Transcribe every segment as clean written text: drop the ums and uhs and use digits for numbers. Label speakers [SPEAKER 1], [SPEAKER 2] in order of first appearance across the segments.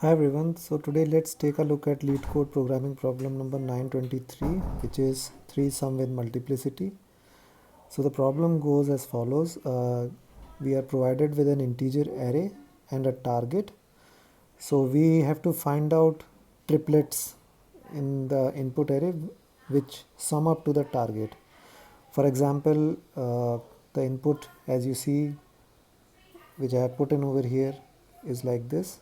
[SPEAKER 1] Hi everyone, so today let's take a look at LeetCode programming problem number 923, which is 3 sum with multiplicity. So the problem goes as follows. We are provided with an integer array and a target. So we have to find out triplets in the input array which sum up to the target. For example, the input, as you see, which I have put in over here, is like this,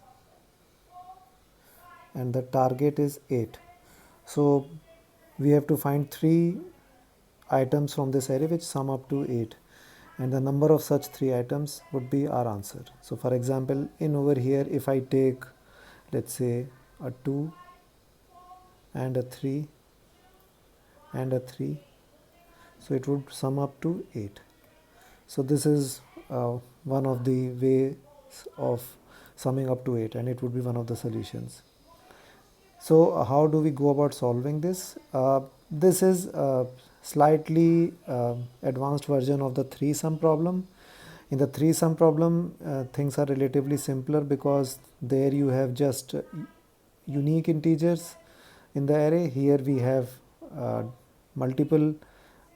[SPEAKER 1] and the target is 8. So we have to find 3 items from this array which sum up to 8, and the number of such 3 items would be our answer. So for example, in over here, if I take, let's say, a 2 and a 3 and a 3, so it would sum up to 8. So this is one of the ways of summing up to 8, and it would be one of the solutions. So how do we go about solving this? This is a slightly advanced version of the 3 sum problem. In the 3 sum problem, things are relatively simpler because there you have just unique integers in the array. Here we have uh, multiple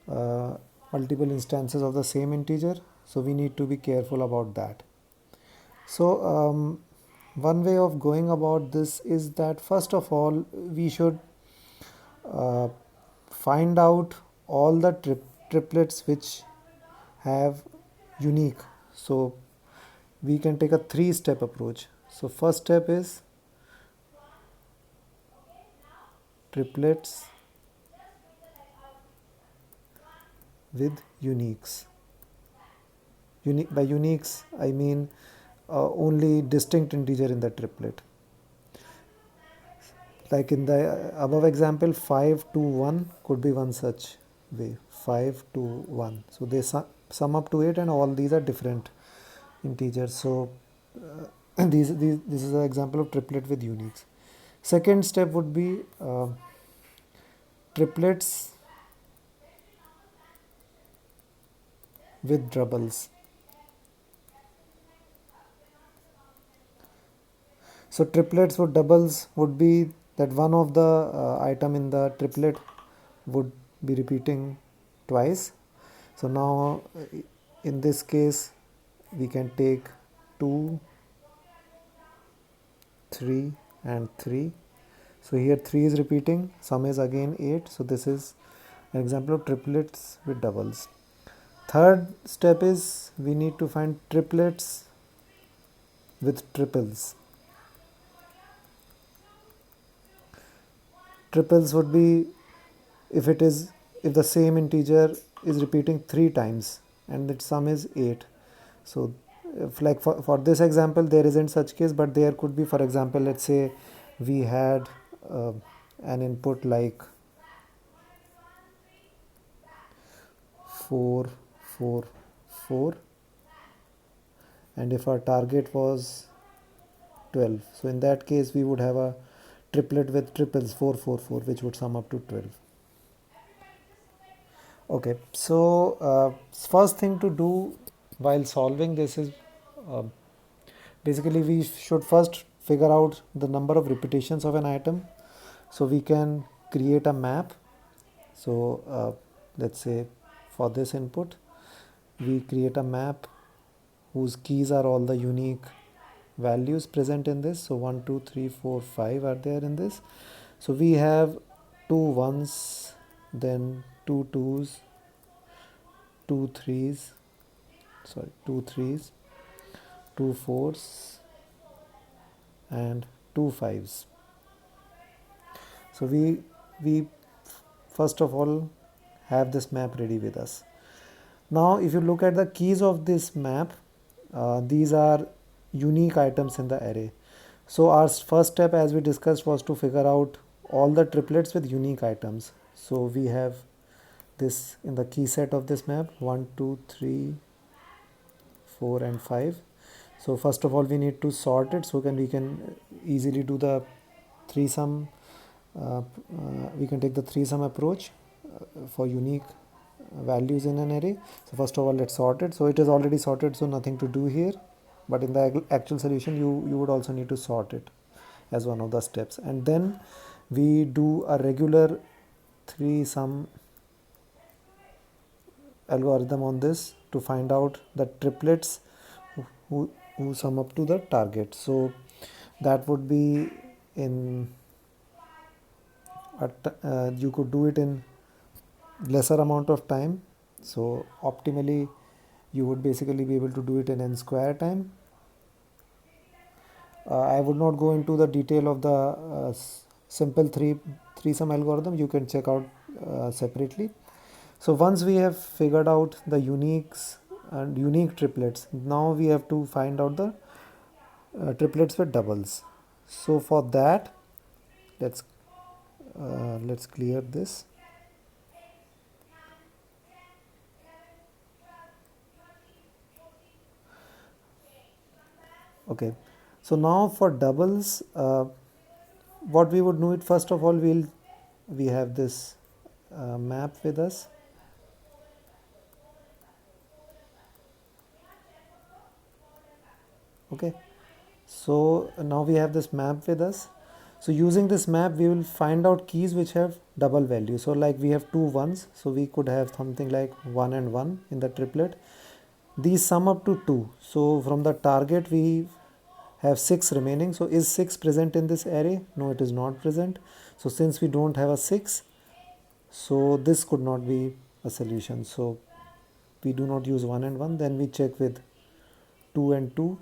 [SPEAKER 1] uh, multiple instances of the same integer, so we need to be careful about that. So one way of going about this is that first of all we should uh, find out all the triplets which have unique. So we can take a 3-step approach. So first step is triplets with uniques. By uniques I mean only distinct integer in the triplet. Like in the above example, 5 to 1 could be one such way. 5 to 1. So they sum up to 8, and all these are different integers. So this is an example of triplet with uniques. Second step would be triplets with doubles. So triplets with doubles would be that one of the item in the triplet would be repeating twice. So now in this case we can take 2, 3 and 3. So here 3 is repeating, sum is again 8. So this is an example of triplets with doubles. Third step is we need to find triplets with triples. Triples would be if the same integer is repeating 3 times and its sum is 8. So if like for this example there isn't such case, but there could be, for example, let's say we had uh, an input like 4 4 4, and if our target was 12, so in that case we would have a triplet with triples 4 4 4, which would sum up to 12. Okay, so first thing to do while solving this is uh, basically we should first figure out the number of repetitions of an item, so we can create a map. So let's say for this input we create a map whose keys are all the unique values present in this. So 1 2 3 4 5 are there in this. So we have 2 1s, then 2 2s, 2 3s, sorry, 2 3s, 2 4s, and 2 5s. So we first of all have this map ready with us. Now if you look at the keys of this map, these are unique items in the array. So our first step, as we discussed, was to figure out all the triplets with unique items. So we have this in the key set of this map: 1 2 3 4 and 5. So first of all we need to sort it, so we can easily do the 3 sum. We can take the 3 sum approach for unique values in an array. So first of all let's sort it. So it is already sorted, so nothing to do here, but in the actual solution you would also need to sort it. as one of the steps, and then we do a regular 3 sum algorithm on this to find out the triplets who sum up to the target. So that would be in you could do it in lesser amount of time. So optimally you would basically be able to do it in n square time. I would not go into the detail of the simple three sum algorithm. You can check out separately. So once we have figured out the uniques and unique triplets, now we have to find out the triplets with doubles. So for that, let's clear this. Okay, so now for doubles, what we would do it, first of all, we have this map with us. Okay, so now we have this map with us. So using this map, we will find out keys which have double value. So like we have two ones, so we could have something like 1 and 1 in the triplet. These sum up to 2. So from the target we have 6 remaining. So is 6 present in this array? No, it is not present. So since we don't have a 6, so this could not be a solution. So we do not use 1 and 1. Then we check with 2 and 2.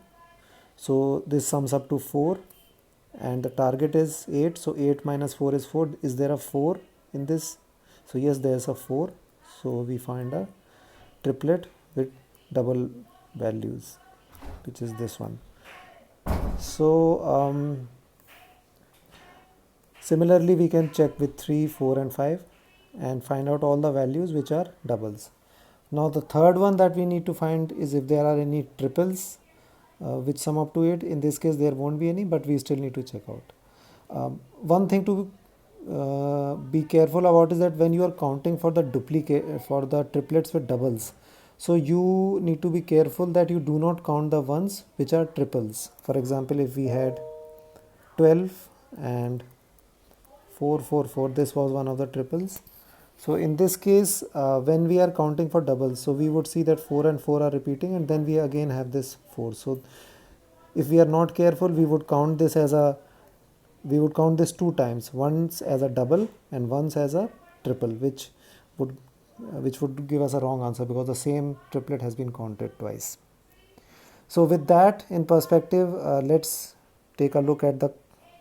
[SPEAKER 1] So this sums up to 4, and the target is 8. So 8 minus 4 is 4. Is there a 4 in this? So yes, there's a 4. So we find a triplet with double values, which is this one. So similarly we can check with 3, 4 and 5 and find out all the values which are doubles. Now the third one that we need to find is if there are any triples which sum up to 8. In this case there won't be any, but we still need to check out. One thing to be careful about is that when you are counting for the duplicate, for the triplets with doubles, so you need to be careful that you do not count the ones which are triples. For example, if we had 12 and 4, 4, 4, this was one of the triples. So in this case, when we are counting for doubles, so we would see that 4 and 4 are repeating, and then we again have this 4. So if we are not careful, we would count this two times, once as a double and once as a triple, which would give us a wrong answer because the same triplet has been counted twice. So with that in perspective, let's take a look at the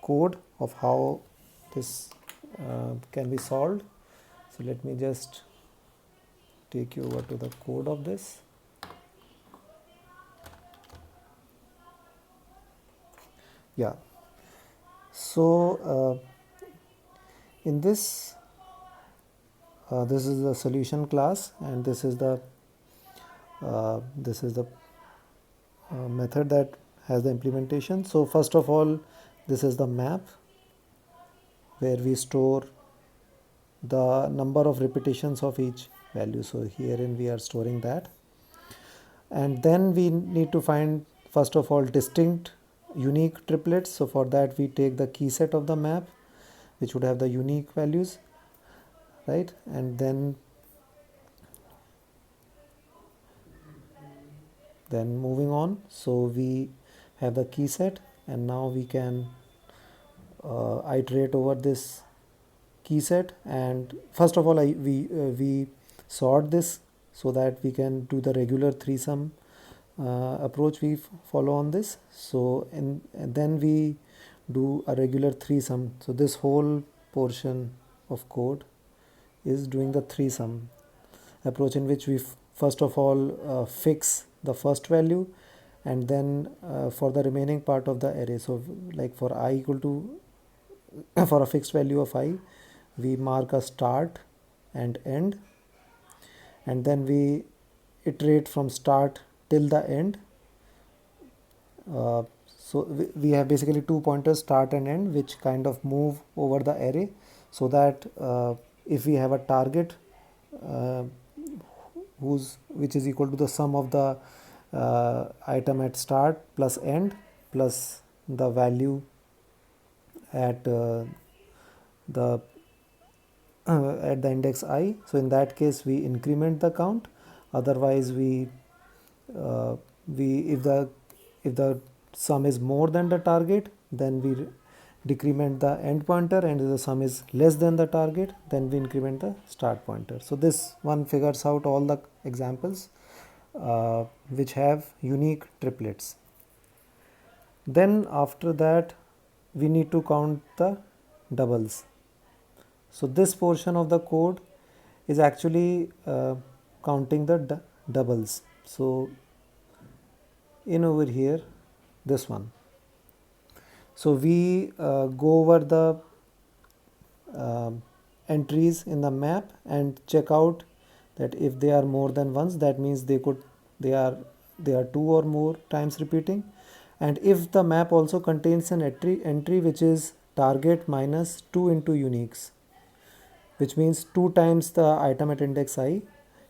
[SPEAKER 1] code of how this can be solved. So let me just take you over to the code of this. Yeah. So in this is the solution class, and this is the method that has the implementation. So first of all, this is the map where we store the number of repetitions of each value. So herein we are storing that, and then we need to find first of all distinct unique triplets. So for that we take the key set of the map, which would have the unique values, right? And then moving on, so we have the key set, and now we can iterate over this key set. And first of all we sort this so that we can do the regular three sum approach we follow on this. So and then we do a regular three sum. So this whole portion of code is doing the three sum approach, in which we first of all fix the first value, and then for the remaining part of the array, so like for I equal to for a fixed value of I, we mark a start and end, and then we iterate from start till the end. So we have basically two pointers, start and end, which kind of move over the array, so that if we have a target which is equal to the sum of the item at start plus end plus the value at the at the index I. So in that case we increment the count, otherwise we if the sum is more than the target, then we decrement the end pointer, and if the sum is less than the target, then we increment the start pointer. So this one figures out all the examples which have unique triplets. Then after that we need to count the doubles. So this portion of the code is actually counting the doubles. So in over here, this one. So we go over the entries in the map and check out that if they are more than once, that means they are 2 or more times repeating. And if the map also contains an entry which is target minus 2 into uniques, which means 2 times the item at index I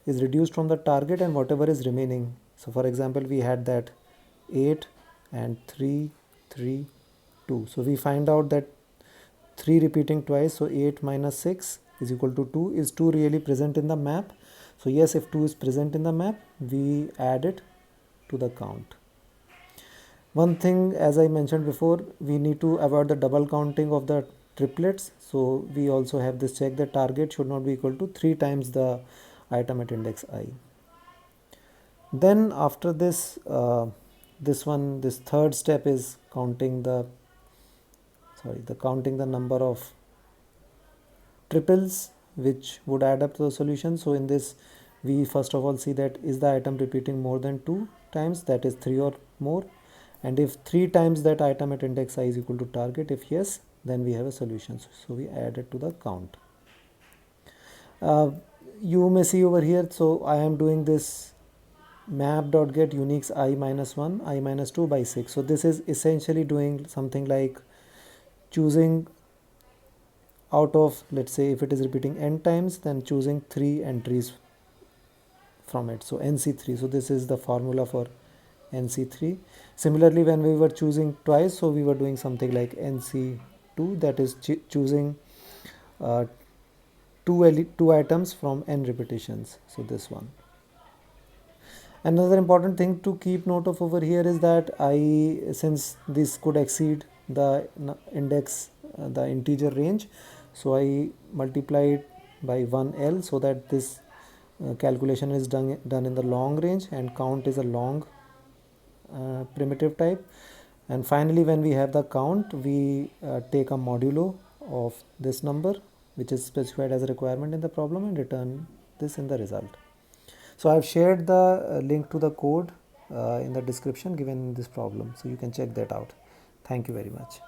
[SPEAKER 1] is reduced from the target and whatever is remaining. So for example, we had that 8 and 3, 3, 2. So we find out that 3 repeating twice, so 8 minus 6 is equal to 2. Is 2 really present in the map? So yes, if 2 is present in the map, we add it to the count. One thing, as I mentioned before, we need to avoid the double counting of the triplets. So we also have this check that target should not be equal to 3 times the item at index I. Then after this, this third step is counting the number of triples which would add up to the solution. So in this, we first of all see that is the item repeating more than 2 times, that is 3 or more, and if 3 times that item at index I is equal to target, if yes, then we have a solution. So we add it to the count. You may see over here, so I am doing this map.get uniques I minus 1, I minus 2 by 6. So this is essentially doing something like choosing out of, let's say if it is repeating n times, then choosing 3 entries from it. So NC3. So this is the formula for NC3. Similarly, when we were choosing twice, so we were doing something like NC2, that is choosing two items from n repetitions. So this one. Another important thing to keep note of over here is that since this could exceed the index, the integer range, so I multiply it by 1L so that this calculation is done in the long range, and count is a long primitive type. And finally, when we have the count, we take a modulo of this number which is specified as a requirement in the problem and return this in the result. So I've shared the link to the code in the description given in this problem, so you can check that out. Thank you very much.